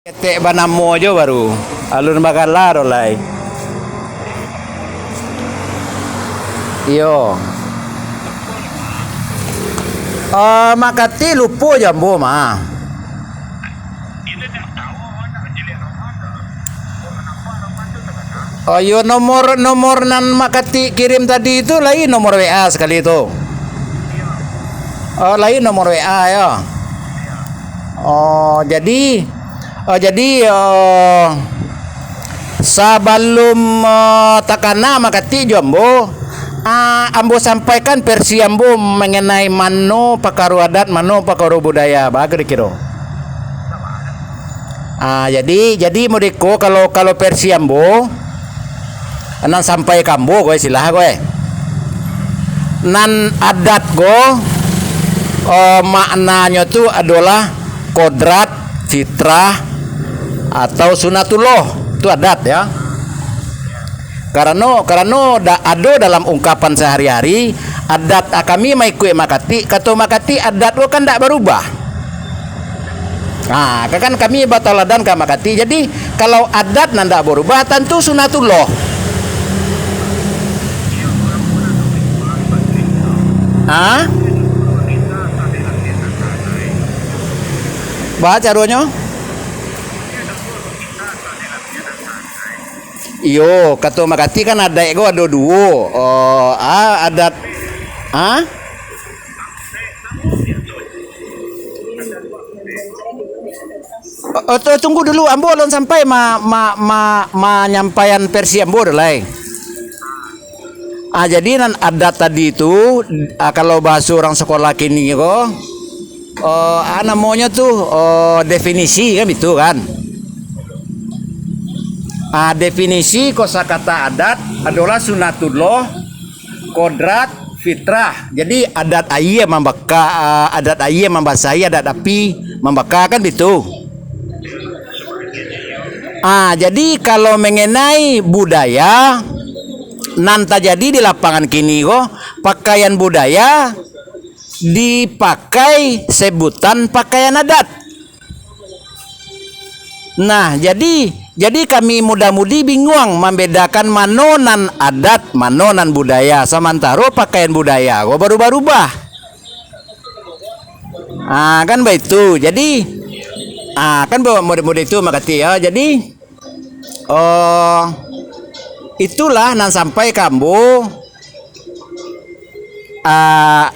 Ketek banamo aja baru alun bakal laro lai. Iyo. Makati lupo jambo mah. Oh yo nomor nan Makati kirim tadi itu lain nomor WA sekali itu. Oh lain nomor WA ya. Jadi sebelum takana Makati jambo ambo sampaikan versi ambo mengenai mano pakaru adat mano pakaru budaya bager kiro. Jadi modeko kalau versi ambo nan sampai kambo gue silah gue nan adat gue maknanya tuh adalah kodrat fitrah atau sunatullah itu adat ya. Karena ada dalam ungkapan sehari-hari adat kami mai kue Makati kata Makati adat lo kan tidak berubah. Kan kami bataladan ke Makati. Jadi kalau adat nanda berubah tentu sunatullah. Baca caranya? Iyo, kata Makati kan ada ego ada dua. Adat tunggu dulu ambo belum sampai menyampaikan versi ambo lah. Jadi nan adat tadi itu kalau bahasa orang sekolah kini kok namanya tuh definisi kan itu kan. Definisi kosakata adat adalah sunatullah, kodrat, fitrah. Jadi adat ayah membaka, adat ayah membasai, adat api membaka kan itu. Jadi kalau mengenai budaya nanta jadi di lapangan kini kok pakaian budaya dipakai sebutan pakaian adat. Nah, jadi kami muda-mudi bingung membedakan manonan adat, manonan budaya. Sementara pakaian budaya kok berubah-ubah. Kan begitu. Jadi kan mode-mode itu Makati ya. Jadi itulah nan sampai kambo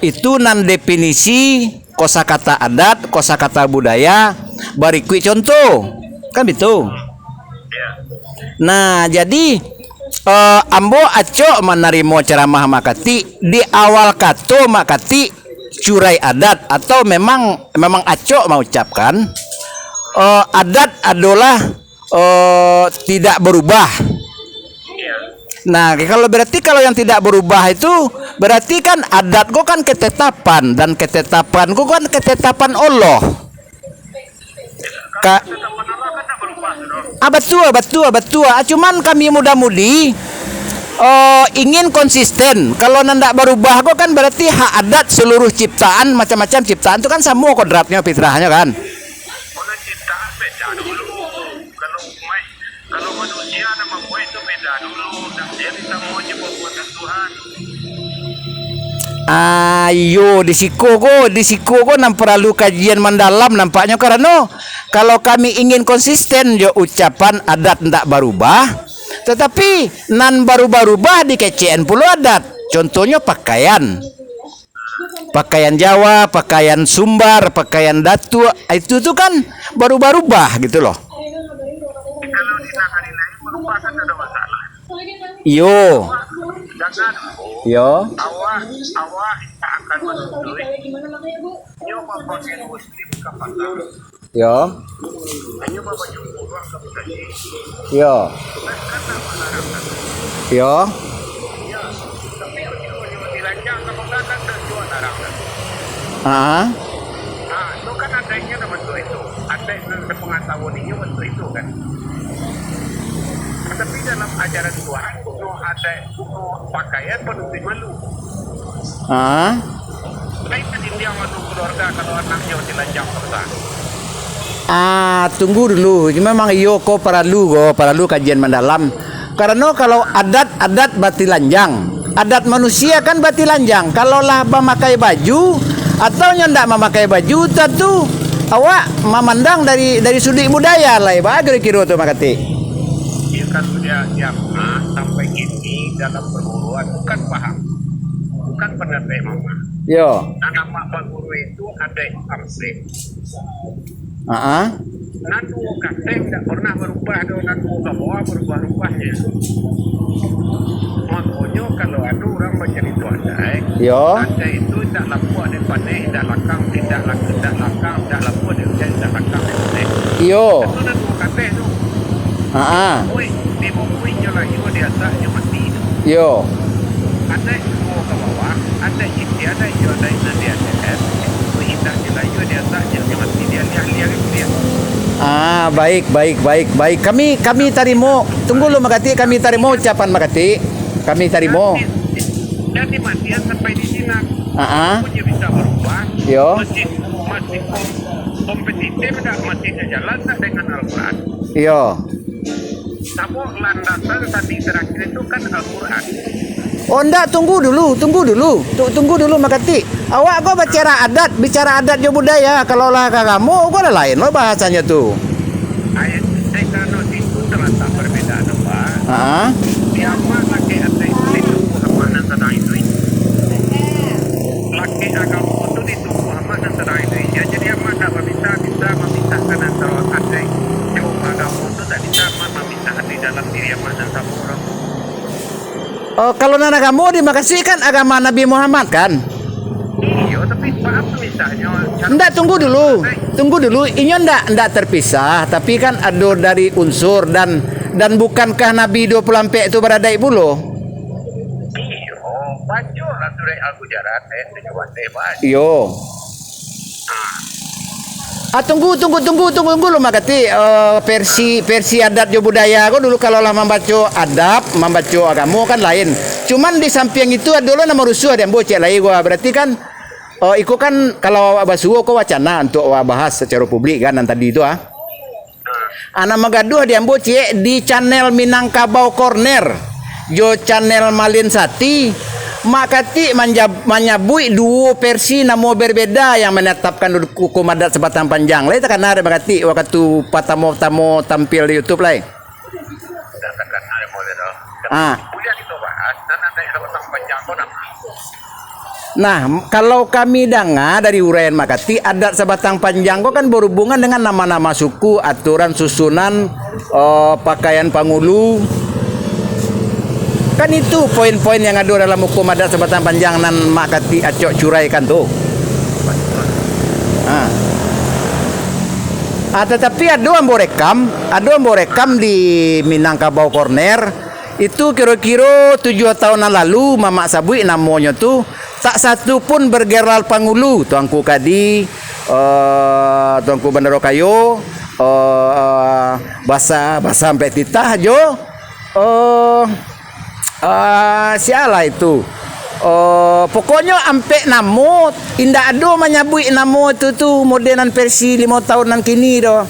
itu nan definisi kosakata adat, kosakata budaya. Barikui contoh kan itu. Nah jadi ambo aco menerima ceramah Makati di awal kato Makati curai adat atau memang aco mau ucapkan adat adalah tidak berubah. Nah kalau yang tidak berubah itu berarti kan adat kok kan ketetapan dan ketetapan kok kan ketetapan Allah. Betul. Cuman kami muda-mudi ingin konsisten. Kalau nanda berubah kok kan berarti hak adat seluruh ciptaan macam-macam ciptaan itu kan semua kodratnya fitrahnya kan. Kalau manusia ada membuat itu beda dulu dan dia bisa menguji perbuatan Tuhan. Di siko ko nan perlu kajian mendalam nampaknya karena kalau kami ingin konsisten jo ucapan adat ndak berubah tetapi nan baru-barubah di kecen puluh adat. Contohnya pakaian Jawa, pakaian Sumbar, pakaian Datu itu tuh kan baru-barubah gitu loh. Kalau ditangani lain merupakan ada masalah. Yo. Awak tak akan menuntut. Yo pakai muslim kapal. Yo. Hanya bawa jumpa orang kebudayi. Yo. Tapi ujung dilanjang kebudakan dan jual larangan. Itu kan adanya nama itu. Ada yang pengetahuan ini untuk itu kan. Tapi dalam ajaran Tuhan ada pakaian penutup malu. Ah. Lain kan dia masuk keluarga kalau anaknya dilanjang pertama. Tunggu dulu. Memang iyo ko perlu kajian mendalam. Karena kalau adat batilanjang, adat manusia kan batilanjang. Kalau lah memakai baju atau ndak memakai baju, tentu awak memandang dari sudut budaya lah. Bagaimana kira tu makati? Dia kan sudah sampai kini dalam perguruan bukan paham, bukan pendapat mama. Yo. Nah, nama Pak Guru itu ada amsek. Nandu kasih tidak pernah berubah, do nandu bawa berubah-ubahnya. Makanya kalau ada orang baca itu ada itu tidak laku ada pandai, tidak lakang, tidak laku ada tidak lakang. Yo. Itu nandu kasih tu. Oi, di bawahnya lagi dia tak mati. Yo. Ada semua ke bawah, ada isi, ada nanti ada. Itu indah dia tak mati dia lihat dia. Baik. Kami tarimo. Tunggu lu makati, kami tarimo ucapan makati. Kami tarimo. Jadi matian sampai di sini. Punya bisa berubah. Yo. Masih kompetitif tak masih jalan tak dengan Al-Quran. Yo. Tapi landasan tadi terakhir itu kan Al-Quran. Oh ndak, tunggu dulu makati. Awak kau bicara adat jo budaya. Kalau lah kamu kau ada lain lo bahasanya tuh. Ayat kalau itu terletak perbedaan apa? Siapa laki ada itu Muhammad dan tanah itu. Laki agama itu itu Muhammad dan tanah itu. Ya jadi apa tak bisa memisahkan antara ada yang agama itu tak bisa memisahkan di dalam diri yang dan sama orang. Oh, kalau nana kamu dimakasihkan agama Nabi Muhammad kan? Iya, tapi apa misalnya? Ndak, tunggu dulu. Ini ndak terpisah, tapi kan ada dari unsur dan bukankah Nabi 20 lampe itu berada di bulu? Iya, baca lah surat Al-Hujurat ayat 17. Iyo. Tunggu lu makati versi adat jo budaya kau dulu kalau lah membaca agama kan lain. Cuman di samping itu ada nama rusuh ada yang bocek lagi gua. Berarti kan iku kan kalau basuh kau wacana untuk bahas secara publik kan tadi itu Anak magaduh dia bocek di channel Minangkabau Corner. Jo channel Malin Sati makati menyabui dua versi namo berbeda yang menetapkan hukum adat sebatang panjang. Lai takkan ada makati waktu tamu tampil di YouTube lai. Takkan ada model. Punya kita bahas dan ada sebatang panjang kau nama. Nah, kalau kami dengar dari uraian makati adat sebatang panjang kau kan berhubungan dengan nama-nama suku, aturan susunan pakaian pangulu. Kan itu poin-poin yang ada dalam hukum adat sebatang panjang nan makati acok curaikan tuh. Tetapi ada yang rekam di Minangkabau Corner itu kira-kira 7 tahun lalu Mamak Sabui namanya tuh tak satu pun bergeral pangulu tuangku kadi tuangku Bandaro Kayo bahasa sampai titah jo siala itu pokoknya ampe namo indah ado menyabui namo itu tuh modelan versi 5 tahun nan kini do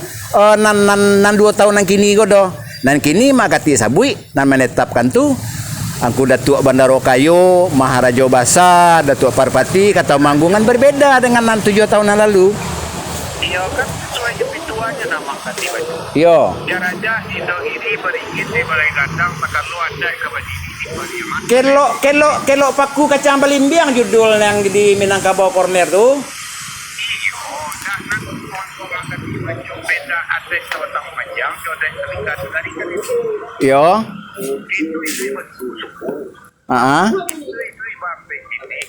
nan 2 tahun nan kini go do nan kini makati sabui nan menetapkan tuh angku Datuk Bandaro Kayo Maharaja Basa Datuk Parpati kata manggungan berbeda dengan nan 7 tahun yang lalu. Iya kan sesuai pituannya nama kati baju. Yo. Ya raja Indo ini beringin di balai gandang lu ada ke baju ini. Kelok paku kacang balimbiang judul yang di Minangkabau Corner tuh. Iyo, nak akan baju beda aset sebatang panjang, jodoh terikat dari kan itu. Yo. Itu suku. Itu bambe ini.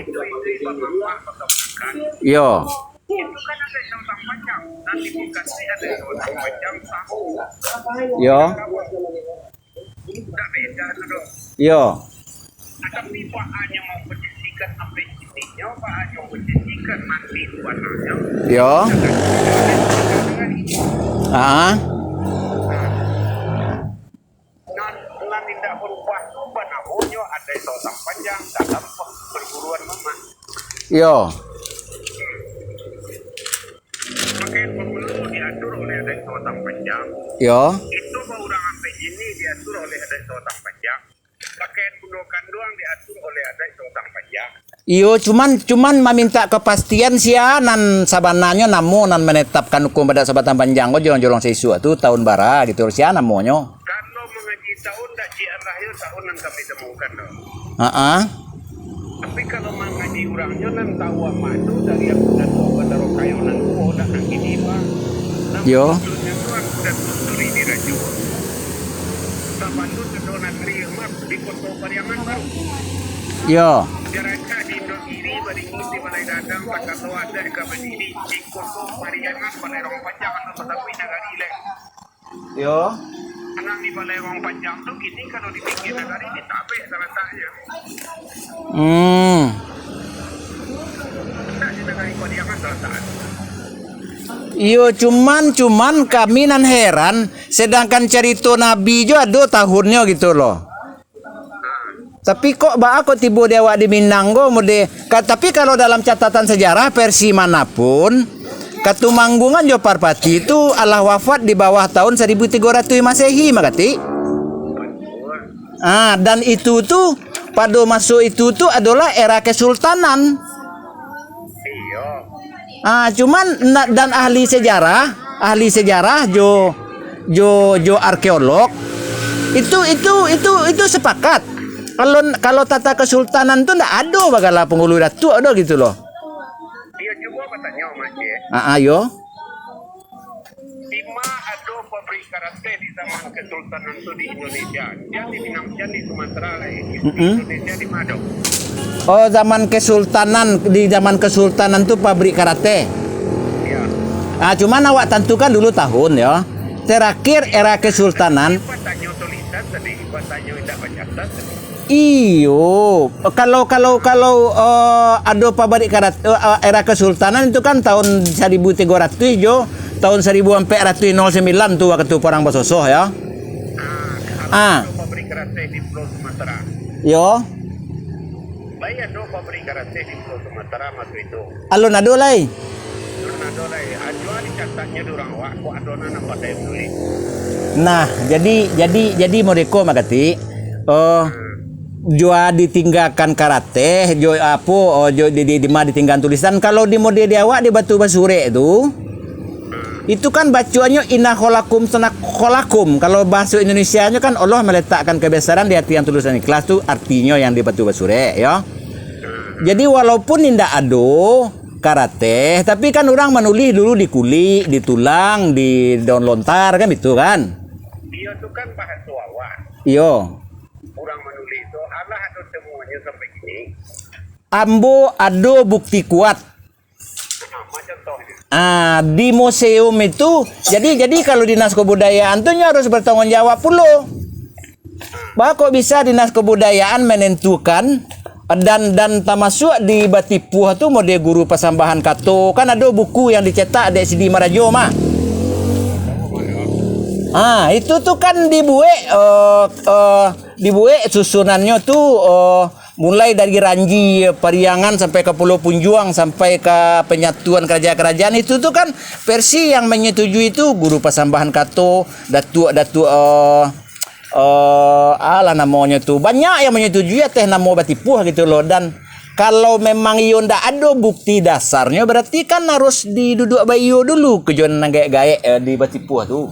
Itu bapak peternakan. Yo. Itu kan ada sebatang panjang. Nanti dikasih ada sebatang panjang tahu. Yo. Udah beda tu dong. Yo. Tapi Pak hanya mau berdisikan apa intinya, Pak hanya berdisikan mati warnanya. Yo. Nah, tidak berubah namanya ada sebatang panjang dalam perguruan mama. Yo. Pakai pemulung Sotang Panjang. Yo. Itu orang sampai ini diatur oleh adat Sotang Panjang. Pakaian pundokan doang diatur oleh adat Sotang Panjang. Iyo cuman meminta kepastian sia nan sabananya namo nan menetapkan hukum pada Sabatan Panjang go jolong-jolong sesuatu tu tahun bara gitu sia namonyo. Kalau mengaji tahun dak cian rahyo tahunan kami temukan dong. Tapi kalau mengaji orangnya nan tahu apa itu dari yang sudah tahu pada rokayo nan ko dak nang kini ba. Yo. Sebelumnya tu aku sudah tuturi di Raju. Sabantu sedona kriya mak di Kota Pariaman baru. Yo. Jaraka di Indogiri bari ngisi balai dagang pakai tahu ada ke berdiri di Kota Pariaman balai rong panjang atau tetapi negari le. Yo. Anak di balai rong panjang tu kini kalau dipikir negari ditabe salah satunya. Tak di negari Pariaman salah satu. Iyo cuman kami nan heran sedangkan cerita Nabi jo ada tahunnya gitu loh. Tapi kok kok tiba dewa di Minanggo mode. Tapi kalau dalam catatan sejarah versi manapun Katumanggungan jo Parpati itu Allah wafat di bawah tahun 1300 Masehi makati. Dan itu tuh pada masuk itu tuh adalah era kesultanan. Cuman dan ahli sejarah jo arkeolog itu sepakat kalau tata kesultanan tuh ndak ada bagala penghulu datu ada gitu loh. Dia juga katanya Mas. Yo. Lima ada pabrik karate di zaman kesultanan itu di Indonesia. Dia di Minangkabau di Sumatera lah. Di Indonesia di Mado. Oh, di zaman kesultanan tuh pabrik karate. Ya. Cuman awak tentukan dulu tahun ya. Terakhir era kesultanan. Batanya tulisan tadi, batanya tidak baca tadi. Iyo, kalau ada pabrik karate era kesultanan itu kan tahun 1300 jo, tahun 1409 tuh waktu perang Basosoh ya. Pabrik karate di Pulau Sumatera. Yo. Bayar do pabrik karate di Pulau Sumatera waktu itu. Alun ado lai. Ajuan catatnya durang wak, ko adonan apa teh beli. Nah, jadi mereka makati jua ditinggalkan karate, jo ditinggalkan tulisan kalau di mode awak di Batu Basure itu kan bacuannya inna kholakum sanak kholakum. Kalau bahasa Indonesianya kan Allah meletakkan kebesaran di hati yang tulisan ikhlas tuh artinya yang di Batu Basure ya. Jadi walaupun tidak ada karate, tapi kan orang menulis dulu di kulit, di tulang, di daun lontar kan itu kan. Dia tuh kan bahasa awak. Iyo. Orang menulis itu Allah ada semuanya sampai gini. Ambo ada bukti kuat. Macam contohnya. Di museum itu jadi kalau dinas kebudayaan tuh harus bertanggung jawab pula. Kok bisa dinas kebudayaan menentukan dan termasuk di Batipuh tuh mode guru pasambahan kato kan ada buku yang dicetak di Sidi Marajo mah. Itu tuh kan dibuat susunannya tuh mulai dari Ranji Pariangan sampai ke Pulau Punjuang sampai ke penyatuan kerajaan-kerajaan itu tuh kan versi yang menyetujui itu guru pasambahan kato datu namanya tuh banyak yang menyetujui teh namo Batipuh gitu loh. Dan kalau memang iyo ndak ada bukti dasarnya berarti kan harus diduduk bayo dulu kejuan gaek di Batipuh tuh.